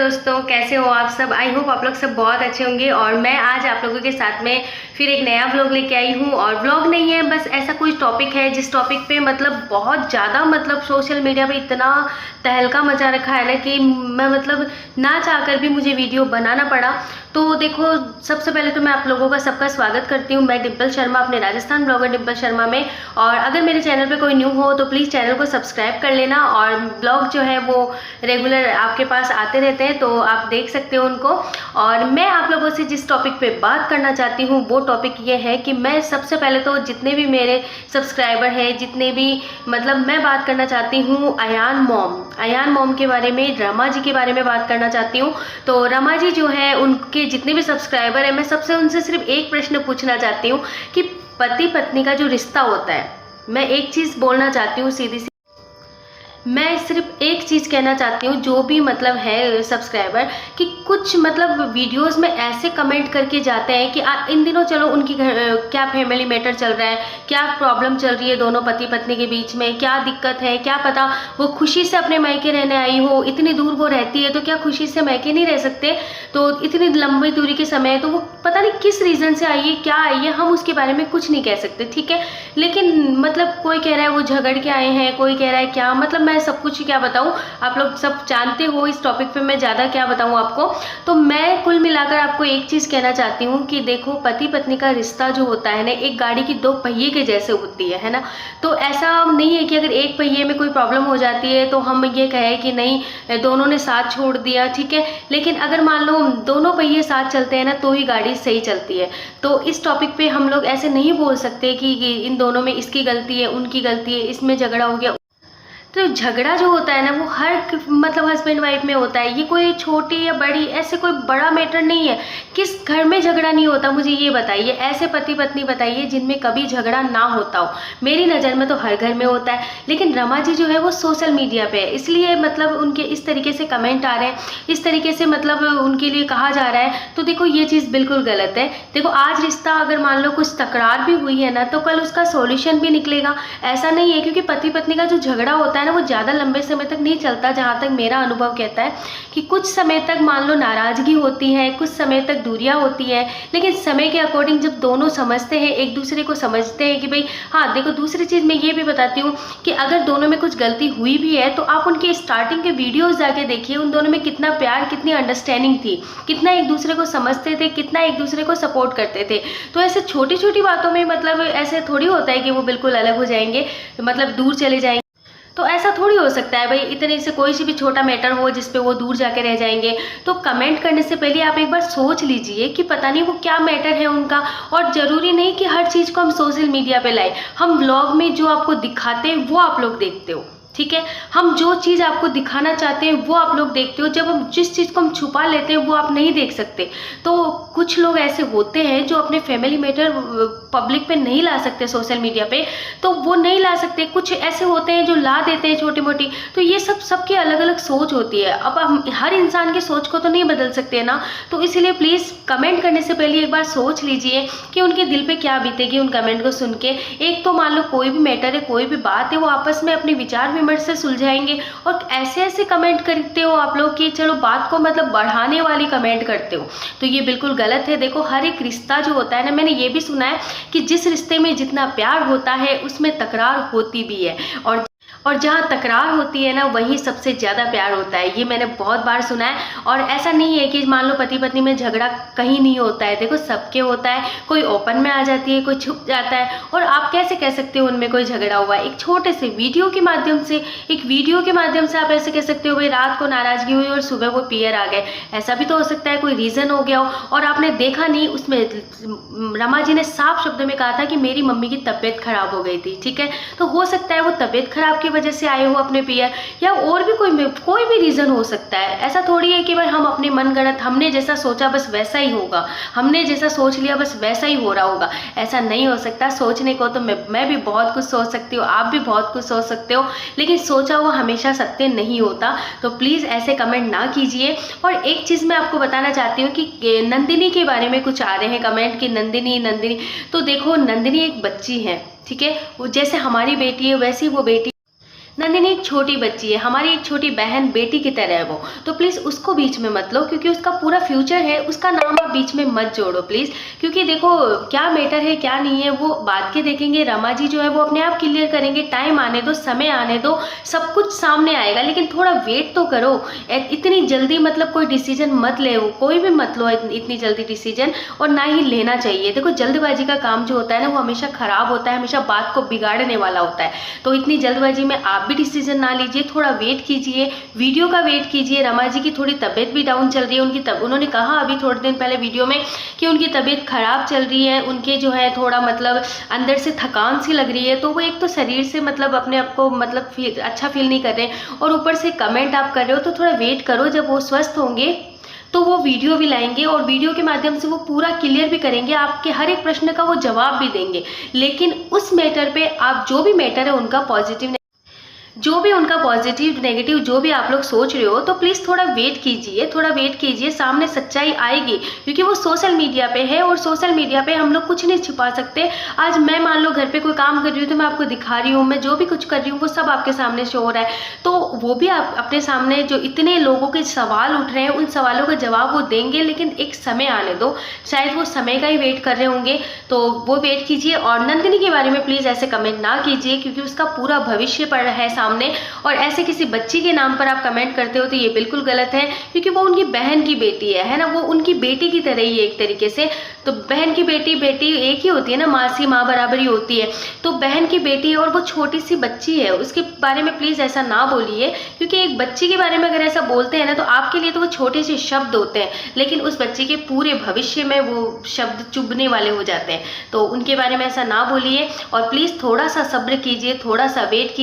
दोस्तों, कैसे हो आप सब। आई होप आप लोग सब बहुत अच्छे होंगे। और मैं आज आप लोगों के साथ में फिर एक नया व्लॉग लेके आई हूँ। और व्लॉग नहीं है, बस ऐसा कोई टॉपिक है जिस टॉपिक पे मतलब बहुत ज़्यादा सोशल मीडिया पे इतना तहलका मचा रखा है ना कि मैं ना चाहकर भी मुझे वीडियो बनाना पड़ा। तो देखो, सबसे पहले तो मैं आप लोगों का सबका स्वागत करती हूँ। मैं डिम्पल शर्मा, अपने राजस्थान ब्लॉगर डिम्पल शर्मा में। और अगर मेरे चैनल पे कोई न्यू हो तो प्लीज़ चैनल को सब्सक्राइब कर लेना। और ब्लॉग जो है वो रेगुलर आपके पास आते रहते हैं, तो आप देख सकते हो उनको। और मैं आप लोगों से जिस टॉपिक पे बात करना चाहती हूँ वो टॉपिक ये है कि मैं सबसे पहले तो जितने भी मेरे सब्सक्राइबर हैं, जितने भी मैं बात करना चाहती हूँ अयान मॉम के बारे में, रमा जी के बारे में बात करना चाहती हूँ। तो रमा जी जो है, उनके जितने भी सब्सक्राइबर हैं, मैं सबसे उनसे सिर्फ एक प्रश्न पूछना चाहती हूँ कि पति पत्नी का जो रिश्ता होता है, मैं एक चीज़ बोलना चाहती हूँ सीधी सी। मैं सिर्फ एक चीज़ कहना चाहती हूँ, जो भी है सब्सक्राइबर, कि कुछ वीडियोस में ऐसे कमेंट करके जाते हैं कि इन दिनों चलो उनकी क्या फैमिली मैटर चल रहा है, क्या प्रॉब्लम चल रही है दोनों पति पत्नी के बीच में, क्या दिक्कत है, क्या पता वो खुशी से अपने मायके रहने आई हो। इतनी दूर वो रहती है तो क्या खुशी से मायके नहीं रह सकते? तो इतनी लंबी दूरी के समय तो वो पता नहीं किस रीज़न से आई है, क्या आई है, हम उसके बारे में कुछ नहीं कह सकते, ठीक है। लेकिन कोई कह रहा है वो झगड़ के आए हैं, कोई कह रहा है क्या, मैं सब कुछ क्या बताऊं, आप लोग सब जानते हो इस टॉपिक पे मैं ज़्यादा क्या बताऊं आपको। तो मैं कुल मिलाकर आपको एक चीज़ कहना चाहती हूँ कि देखो, पति पत्नी का रिश्ता जो होता है ना, एक गाड़ी की दो पहिए के जैसे होती है ना। तो ऐसा नहीं है कि अगर एक पहिए में कोई प्रॉब्लम हो जाती है तो हम ये कहें कि नहीं दोनों ने साथ छोड़ दिया, ठीक है। लेकिन अगर मान लो दोनों पहिए साथ चलते हैं ना, तो ही गाड़ी सही चलती है। तो इस टॉपिक पे हम लोग ऐसे नहीं बोल सकते कि इन दोनों में इसकी गलती है, उनकी गलती है, इसमें झगड़ा हो गया। तो झगड़ा जो होता है ना, वो हर हस्बैंड वाइफ में होता है। ये कोई छोटी या बड़ी, ऐसे कोई बड़ा मैटर नहीं है। किस घर में झगड़ा नहीं होता, मुझे ये बताइए। ऐसे पति पत्नी बताइए जिनमें कभी झगड़ा ना होता हो। मेरी नज़र में तो हर घर में होता है। लेकिन रमा जी जो है वो सोशल मीडिया पे है, इसलिए उनके इस तरीके से कमेंट आ रहे हैं, इस तरीके से उनके लिए कहा जा रहा है। तो देखो, ये चीज़ बिल्कुल गलत है। देखो, आज रिश्ता अगर मान लो कुछ तकरार भी हुई है ना, तो कल उसका सॉल्यूशन भी निकलेगा। ऐसा नहीं है, क्योंकि पति पत्नी का जो झगड़ा होता है ना, वो ज़्यादा लंबे समय तक नहीं चलता। जहाँ तक मेरा अनुभव कहता है कि कुछ समय तक मान लो नाराज़गी होती है, कुछ समय तक दूरियां होती हैं। लेकिन समय के अकॉर्डिंग जब दोनों समझते हैं, एक दूसरे को समझते हैं कि भाई हाँ, देखो, दूसरी चीज़ मैं ये भी बताती हूँ कि अगर दोनों में कुछ गलती हुई भी है तो आप उनके स्टार्टिंग के वीडियोज़ जाके देखिए, उन दोनों में कितना प्यार, कितनी अंडरस्टैंडिंग थी, कितना एक दूसरे को समझते थे, कितना एक दूसरे को सपोर्ट करते थे। तो ऐसे छोटी छोटी बातों में ऐसे थोड़ी होता है कि वो बिल्कुल अलग हो जाएंगे, दूर चले जाएंगे। तो ऐसा थोड़ी हो सकता है भाई, इतने से कोई सी भी छोटा मैटर हो जिस पे वो दूर जाके रह जाएंगे। तो कमेंट करने से पहले आप एक बार सोच लीजिए कि पता नहीं वो क्या मैटर है उनका। और ज़रूरी नहीं कि हर चीज़ को हम सोशल मीडिया पे लाएं। हम व्लॉग में जो आपको दिखाते हैं वो आप लोग देखते हो, ठीक है। हम जो चीज़ आपको दिखाना चाहते हैं वो आप लोग देखते हो। जब हम जिस चीज़ को हम छुपा लेते हैं वो आप नहीं देख सकते। तो कुछ लोग ऐसे होते हैं जो अपने फैमिली मैटर पब्लिक पे नहीं ला सकते, सोशल मीडिया पे, तो वो नहीं ला सकते। कुछ ऐसे होते हैं जो ला देते हैं छोटी मोटी। तो ये सबकी अलग अलग सोच होती है। अब हम हर इंसान की सोच को तो नहीं बदल सकते ना। तो इसीलिए प्लीज़ कमेंट करने से पहले एक बार सोच लीजिए कि उनके दिल पे क्या बीतेगी उन कमेंट को सुन के। एक तो मान लो कोई भी मैटर है, कोई भी बात है, वो आपस में अपने विचार विमर्श से सुलझाएंगे। और ऐसे ऐसे कमेंट करते हो आप लोग कि चलो बात को बढ़ाने वाली कमेंट करते हो, तो ये बिल्कुल गलत है। देखो, हर एक रिश्ता जो होता है ना, मैंने ये भी सुना है कि जिस रिश्ते में जितना प्यार होता है उसमें तकरार होती भी है। और जहाँ तकरार होती है ना, वहीं सबसे ज़्यादा प्यार होता है। ये मैंने बहुत बार सुना है। और ऐसा नहीं है कि मान लो पति पत्नी में झगड़ा कहीं नहीं होता है। देखो, सबके होता है। कोई ओपन में आ जाती है, कोई छुप जाता है। और आप कैसे कह सकते हो उनमें कोई झगड़ा हुआ है? एक छोटे से वीडियो के माध्यम से आप ऐसे कह सकते हो भाई रात को नाराज़गी हुई और सुबह वो पियर आ गए। ऐसा भी तो हो सकता है, कोई रीज़न हो गया हो और आपने देखा नहीं। उसमें रमा जी ने साफ शब्दों में कहा था कि मेरी मम्मी की तबीयत खराब हो गई थी, ठीक है। तो हो सकता है वो तबीयत खराब की वजह से आए हो अपने पियर, या और भी कोई भी रीज़न हो सकता है। ऐसा थोड़ी है कि भाई हम अपने मनगढ़ंत, हमने जैसा सोचा बस वैसा ही होगा, हमने जैसा सोच लिया बस वैसा ही हो रहा होगा। ऐसा नहीं हो सकता। सोचने को तो मैं भी बहुत कुछ सोच सकती हूँ, आप भी बहुत कुछ सोच सकते हो, लेकिन सोचा हुआ हमेशा सत्य नहीं होता। तो प्लीज़ ऐसे कमेंट ना कीजिए। और एक चीज़ मैं आपको बताना चाहती हूँ कि नंदिनी के बारे में कुछ आ रहे हैं कमेंट कि नंदिनी। तो देखो, नंदिनी एक बच्ची है, ठीक है। वो जैसे हमारी बेटी है वैसी वो बेटी। नंदिनी एक छोटी बच्ची है, हमारी एक छोटी बहन बेटी की तरह है वो, तो प्लीज़ उसको बीच में मत लो, क्योंकि उसका पूरा फ्यूचर है, उसका नाम आप बीच में मत जोड़ो प्लीज़। क्योंकि देखो क्या मैटर है क्या नहीं है वो बाद के देखेंगे, रमा जी जो है वो अपने आप क्लियर करेंगे, टाइम आने दो, समय आने दो, सब कुछ सामने आएगा, लेकिन थोड़ा वेट तो करो। इतनी जल्दी मतलब कोई डिसीजन मत ले, कोई भी मत लो इतनी जल्दी डिसीजन, और ना ही लेना चाहिए। देखो जल्दबाजी का काम जो होता है ना वो हमेशा खराब होता है, हमेशा बात को बिगाड़ने वाला होता है। तो इतनी जल्दबाजी में आप भी डिसीजन ना लीजिए, थोड़ा वेट कीजिए, वीडियो का वेट कीजिए। रमा जी की थोड़ी तबीयत भी डाउन चल रही है, उन्होंने कहा अभी थोड़े दिन पहले वीडियो में कि उनकी तबीयत खराब चल रही है, उनके जो है थोड़ा मतलब अंदर से थकान सी लग रही है, तो वो एक तो शरीर से मतलब अपने आप को मतलब अच्छा फील नहीं कर रहे, और ऊपर से कमेंट आप कर रहे हो, तो थोड़ा वेट करो, जब वो स्वस्थ होंगे तो वो वीडियो भी लाएंगे, और वीडियो के माध्यम से वो पूरा क्लियर भी करेंगे, आपके हर एक प्रश्न का वो जवाब भी देंगे। लेकिन उस मैटर पे आप जो भी मैटर है उनका पॉजिटिव, जो भी उनका पॉजिटिव नेगेटिव जो भी आप लोग सोच रहे हो, तो प्लीज़ थोड़ा वेट कीजिए, थोड़ा वेट कीजिए, सामने सच्चाई आएगी। क्योंकि वो सोशल मीडिया पे है, और सोशल मीडिया पे हम लोग कुछ नहीं छिपा सकते। आज मैं मान लो घर पे कोई काम कर रही हूँ तो मैं आपको दिखा रही हूँ, मैं जो भी कुछ कर रही हूँ वो सब आपके सामने शो हो रहा है, तो वो भी आप अपने सामने जो इतने लोगों के सवाल उठ रहे हैं उन सवालों का जवाब वो देंगे, लेकिन एक समय आने दो, शायद वो समय का ही वेट कर रहे होंगे, तो वो वेट कीजिए। और नंदिनी के बारे में प्लीज़ ऐसे कमेंट ना कीजिए, क्योंकि उसका पूरा भविष्य पड़ रहा है सामने, और ऐसे किसी बच्ची के नाम पर आप कमेंट करते हो तो ये बिल्कुल गलत है, क्योंकि वो उनकी बहन की बेटी है ना, वो उनकी बेटी की तरह ही है एक तरीके से। तो बहन की बेटी बेटी एक ही होती है ना, माँ सी माँ बराबर ही होती है, तो बहन की बेटी है और वो छोटी सी बच्ची है, उसके बारे में प्लीज़ ऐसा ना बोलिए। क्योंकि एक बच्ची के बारे में अगर ऐसा बोलते हैं ना, तो आपके लिए तो वो छोटे से शब्द होते हैं, लेकिन उस बच्चे के पूरे भविष्य में वो शब्द चुभने वाले हो जाते हैं, तो उनके बारे में ऐसा ना बोलिए। और प्लीज़ थोड़ा सा सब्र कीजिए, थोड़ा सा वेट कीजिए,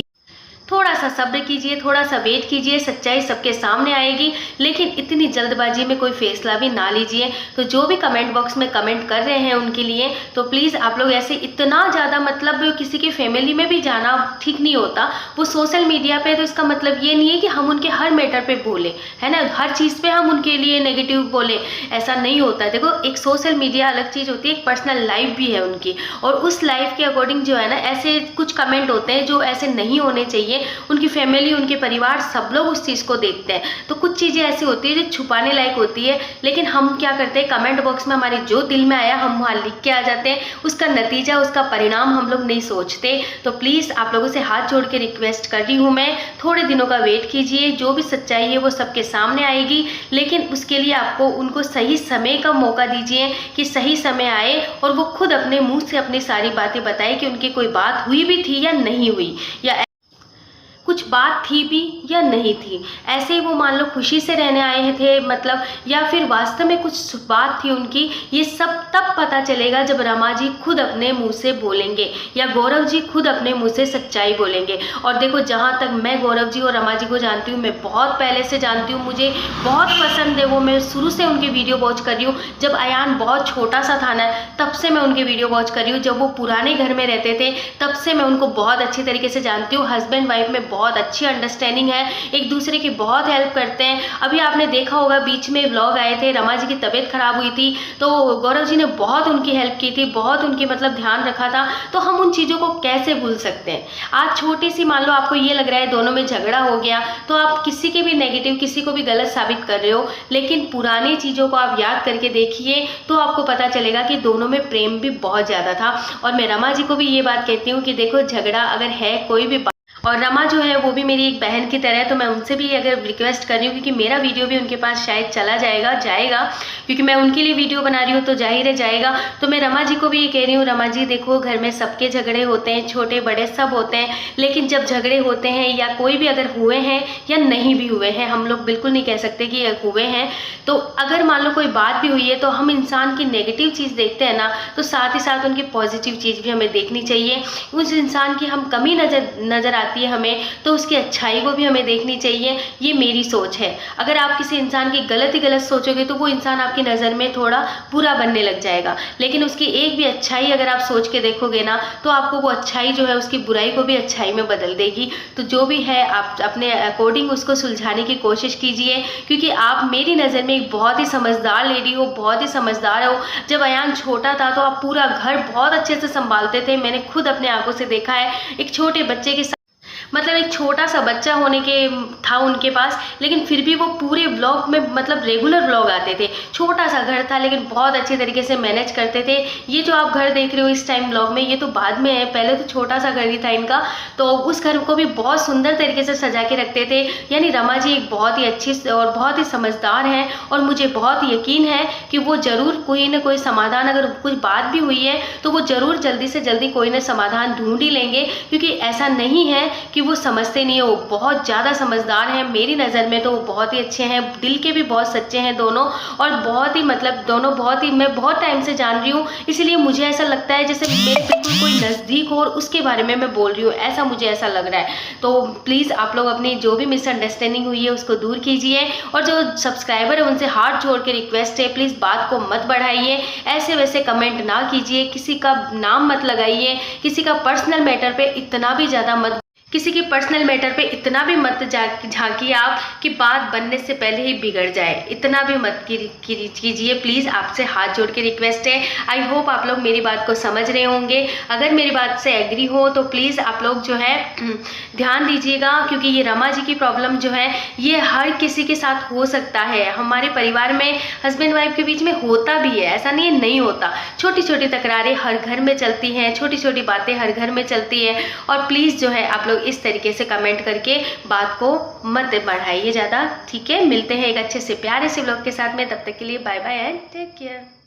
थोड़ा सा सब्र कीजिए, थोड़ा सा वेट कीजिए, सच्चाई सबके सामने आएगी, लेकिन इतनी जल्दबाजी में कोई फैसला भी ना लीजिए। तो जो भी कमेंट बॉक्स में कमेंट कर रहे हैं उनके लिए, तो प्लीज़ आप लोग ऐसे इतना ज़्यादा मतलब किसी की फैमिली में भी जाना ठीक नहीं होता। वो सोशल मीडिया पे, तो इसका मतलब ये नहीं है कि हम उनके हर मैटर पे बोले, है ना, हर चीज़ पे हम उनके लिए नेगेटिव बोले, ऐसा नहीं होता। देखो एक सोशल मीडिया अलग चीज़ होती है, एक पर्सनल लाइफ भी है उनकी, और उस लाइफ के अकॉर्डिंग जो है ना, ऐसे कुछ कमेंट होते हैं जो ऐसे नहीं होने चाहिए। उनकी फैमिली, उनके परिवार, सब लोग उस चीज़ को देखते हैं, तो कुछ चीज़ें ऐसी होती है जो छुपाने लायक होती है, लेकिन हम क्या करते हैं, कमेंट बॉक्स में हमारे जो दिल में आया हम वहाँ लिख के आ जाते हैं, उसका नतीजा, उसका परिणाम हम लोग नहीं सोचते। तो प्लीज़ आप लोगों से हाथ जोड़ के रिक्वेस्ट कर रही हूँ मैं, थोड़े दिनों का वेट कीजिए, जो भी सच्चाई है वो सबके सामने आएगी, लेकिन उसके लिए आपको उनको सही समय का मौका दीजिए, कि सही समय आए और वो खुद अपने मुंह से अपनी सारी बातें बताए कि उनकी कोई बात हुई भी थी या नहीं हुई, या कुछ बात थी भी या नहीं थी, ऐसे ही वो मान लो खुशी से रहने आए थे मतलब, या फिर वास्तव में कुछ बात थी उनकी, ये सब तब पता चलेगा जब रमा जी खुद अपने मुंह से बोलेंगे, या गौरव जी खुद अपने मुंह से सच्चाई बोलेंगे। और देखो जहाँ तक मैं गौरव जी और रमा जी को जानती हूँ, मैं बहुत पहले से जानती हूँ, मुझे बहुत पसंद है वो, मैं शुरू से उनके वीडियो वॉच कर रही हूँ, जब अयान बहुत छोटा सा था ना, तब से मैं उनके वीडियो वॉच कर रही हूँ, जब वो पुराने घर में रहते थे तब से मैं उनको बहुत अच्छी तरीके से जानती हूँ। हस्बैंड वाइफ में बहुत अच्छी अंडरस्टैंडिंग है, एक दूसरे की बहुत हेल्प करते हैं। अभी आपने देखा होगा बीच में व्लॉग आए थे, रमा जी की तबीयत खराब हुई थी, तो गौरव जी ने बहुत उनकी हेल्प की थी, बहुत उनकी मतलब ध्यान रखा था, तो हम उन चीज़ों को कैसे भूल सकते हैं। आज छोटी सी मान लो आपको ये लग रहा है दोनों में झगड़ा हो गया, तो आप किसी के भी नेगेटिव, किसी को भी गलत साबित कर रहे हो, लेकिन पुरानी चीज़ों को आप याद करके देखिए तो आपको पता चलेगा कि दोनों में प्रेम भी बहुत ज़्यादा था। और मैं रमा जी को भी ये बात कहती हूँ कि देखो झगड़ा अगर है कोई भी, और रमा जो है वो भी मेरी एक बहन की तरह है, तो मैं उनसे भी अगर रिक्वेस्ट कर रही हूँ, क्योंकि मेरा वीडियो भी उनके पास शायद चला जाएगा, क्योंकि मैं उनके लिए वीडियो बना रही हूँ, तो जाहिर है जाएगा। तो मैं रमा जी को भी ये कह रही हूँ, रमा जी देखो घर में सबके झगड़े होते हैं, छोटे बड़े सब होते हैं, लेकिन जब झगड़े होते हैं या कोई भी अगर हुए हैं या नहीं भी हुए हैं, हम लोग बिल्कुल नहीं कह सकते कि हुए हैं, तो अगर मान लो कोई बात भी हुई है, तो हम इंसान की नेगेटिव चीज़ देखते हैं ना, तो साथ ही साथ उनकी पॉजिटिव चीज़ भी हमें देखनी चाहिए। उस इंसान की हम कमी नज़र आती है हमें, तो उसकी अच्छाई को भी हमें देखनी चाहिए। ये मेरी सोच है। अगर आप किसी इंसान की गलत ही गलत सोचोगे तो वो इंसान आपकी नज़र में थोड़ा बुरा बनने लग जाएगा, लेकिन उसकी एक भी अच्छाई अगर आप सोच के देखोगे ना, तो आपको वो अच्छाई जो है उसकी बुराई को भी अच्छाई में बदल देगी। तो जो भी है आप अपने अकॉर्डिंग उसको सुलझाने की कोशिश कीजिए, क्योंकि आप मेरी नज़र में एक बहुत ही समझदार लेडी हो, बहुत ही समझदार हो। जब अयान छोटा था तो आप पूरा घर बहुत अच्छे से संभालते थे, मैंने खुद अपने आंखों से देखा है। एक छोटे बच्चे के मतलब एक छोटा सा बच्चा होने के था उनके पास, लेकिन फिर भी वो पूरे व्लॉग में मतलब रेगुलर व्लॉग आते थे। छोटा सा घर था लेकिन बहुत अच्छे तरीके से मैनेज करते थे। ये जो आप घर देख रहे हो इस टाइम व्लॉग में, ये तो बाद में है, पहले तो छोटा सा घर ही था इनका। तो उस घर को भी बहुत सुंदर तरीके से सजा के रखते थे। यानी रमा जी एक बहुत ही अच्छी और बहुत ही समझदार हैं, और मुझे बहुत यकीन है कि वो ज़रूर कोई ना कोई समाधान, अगर कुछ बात भी हुई है तो वो ज़रूर जल्दी से जल्दी कोई ना समाधान ढूंढ ही लेंगे, क्योंकि ऐसा नहीं है कि वो समझते नहीं है। वो बहुत ज़्यादा समझदार हैं मेरी नज़र में, तो वो बहुत ही अच्छे हैं, दिल के भी बहुत सच्चे हैं दोनों, और बहुत ही मतलब दोनों बहुत ही, मैं बहुत टाइम से जान रही हूँ, इसलिए मुझे ऐसा लगता है जैसे मेरे बिल्कुल कोई नज़दीक हो और उसके बारे में मैं बोल रही हूँ, ऐसा मुझे ऐसा लग रहा है। तो प्लीज़ आप लोग अपनी जो भी मिसअंडरस्टैंडिंग हुई है उसको दूर कीजिए, और जो सब्सक्राइबर है उनसे हाथ जोड़ के रिक्वेस्ट है, प्लीज़ बात को मत बढ़ाइए, ऐसे वैसे कमेंट ना कीजिए, किसी का नाम मत लगाइए, किसी का पर्सनल मैटर पे इतना भी ज़्यादा मत, किसी की पर्सनल मैटर पे इतना भी मत झांकिए आप कि बात बनने से पहले ही बिगड़ जाए, इतना भी मत कीजिए प्लीज़, आपसे हाथ जोड़ के रिक्वेस्ट है। आई होप आप लोग मेरी बात को समझ रहे होंगे। अगर मेरी बात से एग्री हो तो प्लीज़ आप लोग जो है ध्यान दीजिएगा, क्योंकि ये रमा जी की प्रॉब्लम जो है ये हर किसी के साथ हो सकता है। हमारे परिवार में हस्बैंड वाइफ के बीच में होता भी है, ऐसा नहीं है नहीं होता। छोटी छोटी तकरारें हर घर में चलती हैं, छोटी छोटी बातें हर घर में चलती है, और प्लीज़ जो है आप लोग इस तरीके से कमेंट करके बात को मत बढ़ाइए ज़्यादा, ठीक है। मिलते हैं एक अच्छे से प्यारे से व्लॉग के साथ में, तब तक के लिए bye bye and take care.